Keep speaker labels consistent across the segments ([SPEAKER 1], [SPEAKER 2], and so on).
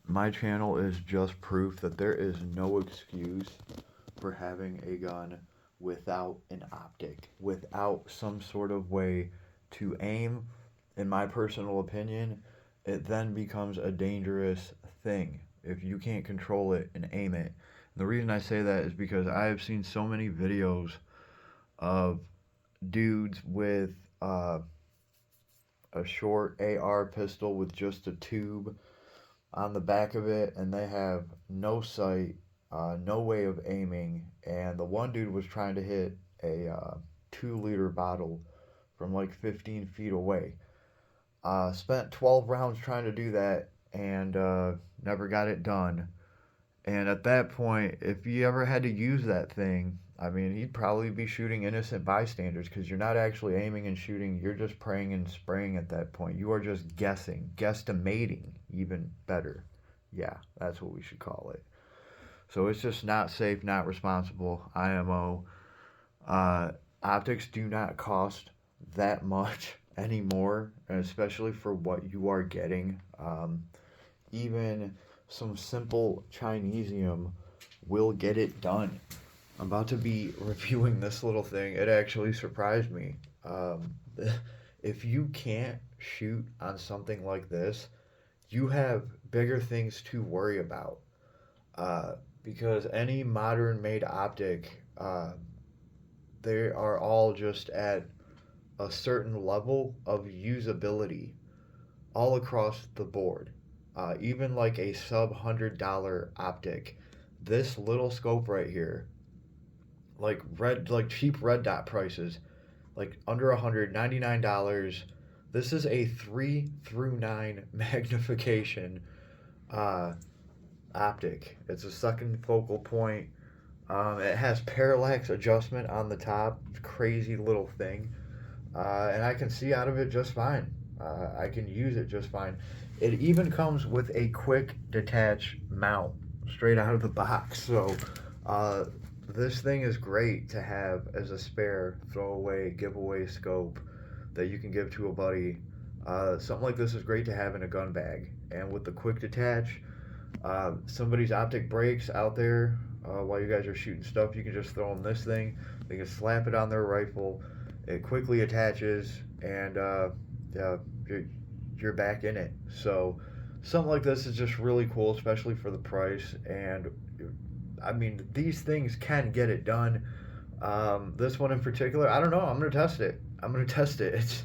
[SPEAKER 1] my channel is just proof that there is no excuse for having a gun without an optic, without some sort of way to aim. In my personal opinion, it then becomes a dangerous thing if you can't control it and aim it. And the reason I say that is because I have seen so many videos of dudes with uh, a short AR pistol with just a tube on the back of it, and they have no sight, no way of aiming. And the one dude was trying to hit a 2 liter bottle from like 15 feet away. Spent 12 rounds trying to do that and never got it done. And at that point, if he ever had to use that thing, I mean, he'd probably be shooting innocent bystanders because you're not actually aiming and shooting. You're just praying and spraying at that point. You are just guessing, guesstimating, even better. Yeah, that's what we should call it. So it's just not safe, not responsible. IMO. Uh, Optics do not cost that much anymore, and especially for what you are getting. Even some simple Chinezium will get it done. I'm about to be reviewing this little thing. It actually surprised me. Um, if you can't shoot on something like this, you have bigger things to worry about. Because any modern made optic, they are all just at a certain level of usability all across the board. Even like a sub $100 optic, this little scope right here, like cheap red dot prices, like under $199. This is a 3 through 9 magnification uh, optic. It's a second focal point. It has parallax adjustment on the top. Crazy little thing. And I can see out of it just fine. I can use it just fine. It even comes with a quick detach mount straight out of the box. So uh, this thing is great to have as a spare throwaway giveaway scope that you can give to a buddy. Something like this is great to have in a gun bag. And with the quick detach, somebody's optic breaks out there while you guys are shooting stuff, you can just throw them this thing. They can slap it on their rifle. It quickly attaches, and yeah, you're back in it. So something like this is just really cool, especially for the price. And I mean, these things can get it done. This one in particular, I don't know. I'm gonna test it. I'm gonna test it.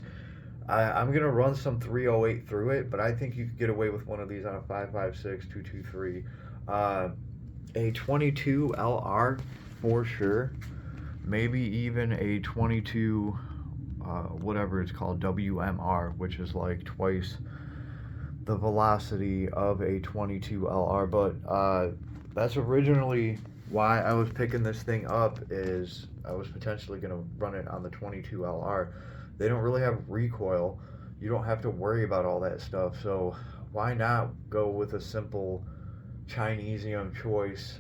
[SPEAKER 1] I'm gonna run some 308 through it, but I think you could get away with one of these on a 5.56 223. A 22 LR for sure. Maybe even a 22, whatever it's called, WMR, which is like twice the velocity of a 22 LR. But that's originally why I was picking this thing up, is I was potentially going to run it on the 22 LR. They don't really have recoil. You don't have to worry about all that stuff. So why not go with a simple Chinezium choice?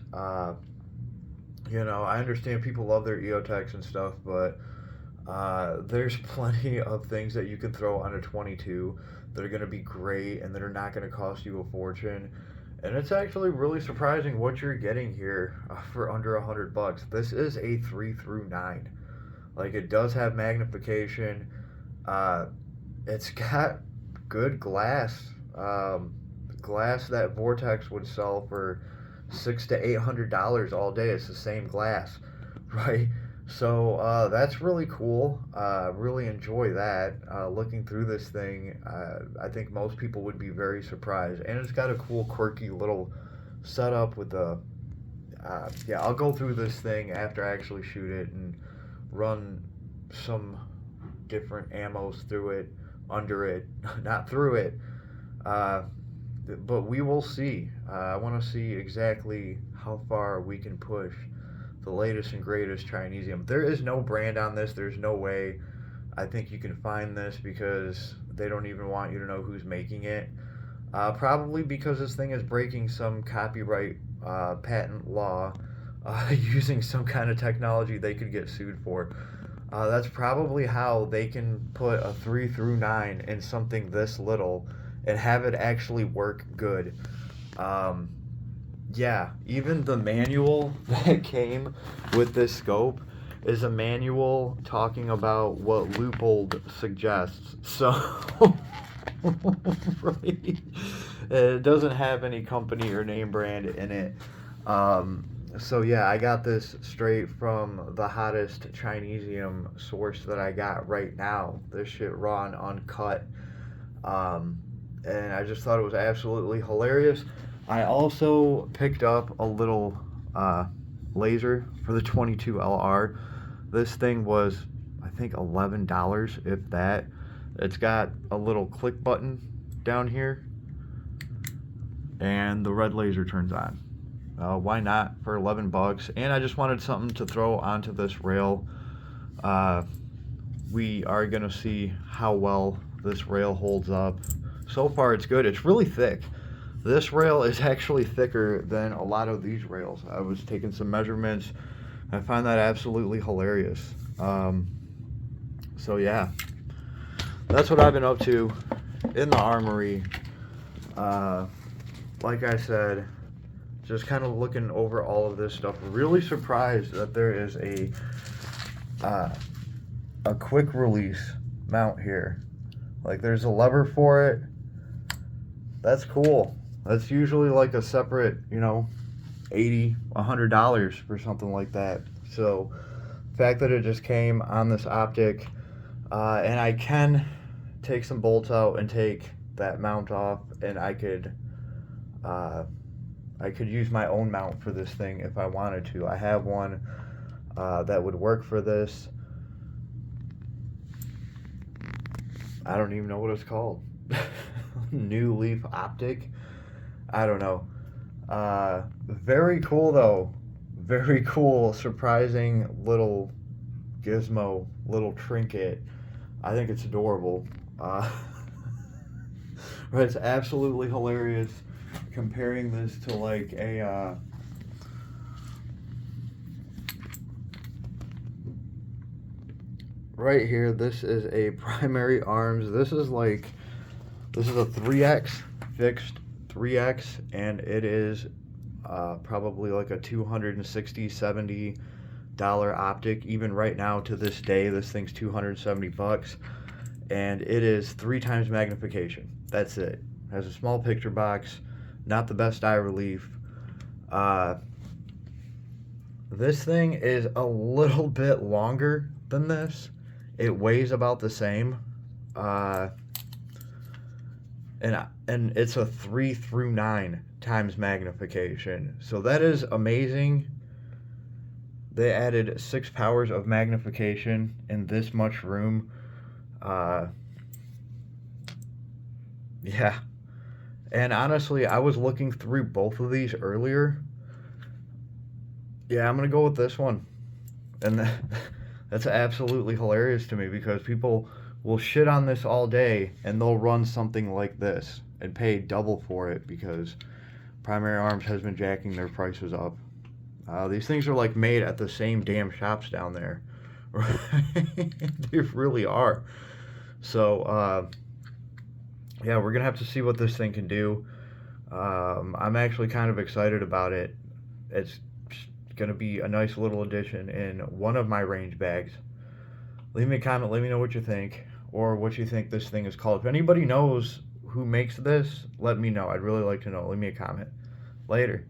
[SPEAKER 1] I understand people love their EOTechs and stuff, but there's plenty of things that you can throw on a 22 that are going to be great and that are not going to cost you a fortune. And it's actually really surprising what you're getting here for under $100. This is a 3 through 9. Like, it does have magnification. Uh, it's got good glass. Glass that Vortex would sell for $600 to $800 all day. It's the same glass, right? So that's really cool. Really enjoy that. Looking through this thing, I think most people would be very surprised. And it's got a cool, quirky little setup with the. Yeah, I'll go through this thing after I actually shoot it and run some different ammos through it, under it, not through it. Uh, but we will see. I want to see exactly how far we can push the latest and greatest Chinezium. There is no brand on this. There's no way I think you can find this, because they don't even want you to know who's making it. Probably because this thing is breaking some copyright patent law, using some kind of technology they could get sued for. That's probably how they can put a 3 through 9 in something this little and have it actually work good. Yeah, even the manual that came with this scope is a manual talking about what Leupold suggests. So, right, it doesn't have any company or name brand in it. So yeah, I got this straight from the hottest Chinezium source that I got right now. This shit raw and uncut. Um, and I just thought it was absolutely hilarious. I also picked up a little uh, laser for the 22LR. This thing was, I think, $11, if that. It's got a little click button down here, and the red laser turns on. Why not for 11 bucks? And I just wanted something to throw onto this rail. We are going to see how well this rail holds up. So far, it's good. It's really thick. This rail is actually thicker than a lot of these rails. I was taking some measurements. I find that absolutely hilarious. So yeah, that's what I've been up to in the armory. Like I said, just kind of looking over all of this stuff. Really surprised that there is a quick release mount here. Like, there's a lever for it. That's cool. That's usually like a separate, $80, $100 for something like that. So the fact that it just came on this optic, and I can take some bolts out and take that mount off, and I could use my own mount for this thing if I wanted to. I have one that would work for this. I don't even know what it's called. New Leaf Optic. I don't know. Very cool though. Very cool, surprising little gizmo, little trinket. I think it's adorable. But it's absolutely hilarious comparing this to like a right here. This is a primary arms. This is a 3X fixed 3X, and it is probably like a $260-$70 optic. Even right now to this day, this thing's $270, and it is 3 times magnification. That's it. Has a small picture box, not the best eye relief. This thing is a little bit longer than this. It weighs about the same. And it's a 3 through 9 times magnification. So that is amazing. They added 6 powers of magnification in this much room. Yeah. And honestly, I was looking through both of these earlier. Yeah, I'm going to go with this one. And that's absolutely hilarious to me, because people will shit on this all day and they'll run something like this and pay double for it because Primary Arms has been jacking their prices up. These things are like made at the same damn shops down there. They really are. So, yeah, we're going to have to see what this thing can do. I'm actually kind of excited about it. It's going to be a nice little addition in one of my range bags. Leave me a comment. Let me know what you think, or what you think this thing is called. If anybody knows who makes this, let me know. I'd really like to know. Leave me a comment. Later.